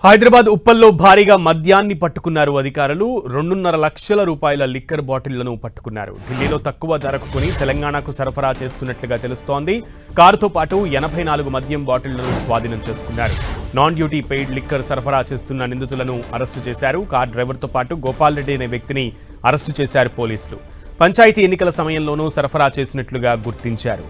హైదరాబాద్ ఉప్పల్లో భారీగా మద్యాన్ని పట్టుకున్నారు అధికారులు. 2.5 లక్షల రూపాయల లిక్కర్ బాటిళ్లను పట్టుకున్నారు. ఢిల్లీలో తక్కువ ధరకు కొని తెలంగాణకు సరఫరా చేస్తున్నట్లుగా తెలుస్తోంది. కారుతో పాటు 84 మద్యం బాటిళ్లను స్వాధీనం చేసుకున్నారు. నాన్ డ్యూటీ పెయిడ్ లిక్కర్ సరఫరా చేస్తున్న నిందితులను అరెస్టు చేశారు. కార్ డ్రైవర్తో పాటు గోపాల్ రెడ్డి అనే వ్యక్తిని అరెస్టు చేశారు పోలీసులు. పంచాయతీ ఎన్నికల సమయంలోనూ సరఫరా చేసినట్లుగా గుర్తించారు.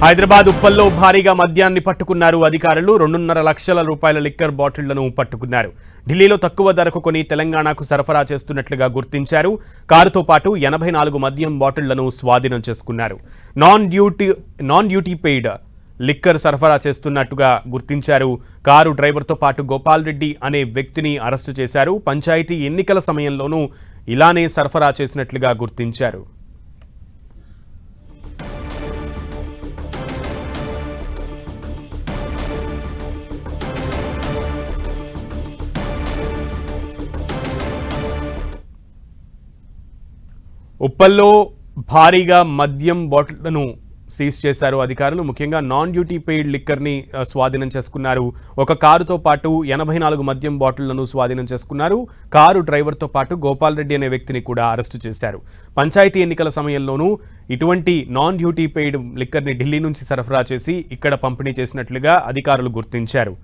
హైదరాబాద్ ఉప్పల్లో భారీగా మద్యాన్ని పట్టుకున్నారు అధికారులు. 2.5 లక్షల రూపాయల లిక్కర్ బాటిళ్లను పట్టుకున్నారు. ఢిల్లీలో తక్కువ ధరకు కొని తెలంగాణకు సరఫరా చేస్తున్నట్లుగా గుర్తించారు. కారుతో పాటు 84 మద్యం బాటిళ్లను స్వాధీనం చేసుకున్నారు. నాన్ డ్యూటీ పెయిడ్ లిక్కర్ సరఫరా చేస్తున్నట్టుగా గుర్తించారు. కారు డ్రైవర్తో పాటు గోపాల్ రెడ్డి అనే వ్యక్తిని అరెస్టు చేశారు. పంచాయతీ ఎన్నికల సమయంలోనూ ఇలానే సరఫరా చేసినట్లుగా గుర్తించారు. ఉప్పల్లో భారీగా మద్యం బాటిళ్లను సీజ్ చేశారు అధికారులు. ముఖ్యంగా నాన్ డ్యూటీ పెయిడ్ లిక్కర్ని స్వాధీనం చేసుకున్నారు. ఒక కారుతో పాటు 84 మద్యం బాటిళ్లను స్వాధీనం చేసుకున్నారు. కారు డ్రైవర్తో పాటు గోపాల్ రెడ్డి అనే వ్యక్తిని కూడా అరెస్టు చేశారు. పంచాయతీ ఎన్నికల సమయంలోనూ ఇటువంటి నాన్ డ్యూటీ పెయిడ్ లిక్కర్ని ఢిల్లీ నుంచి సరఫరా చేసి ఇక్కడ పంపిణీ చేసినట్లుగా అధికారులు గుర్తించారు.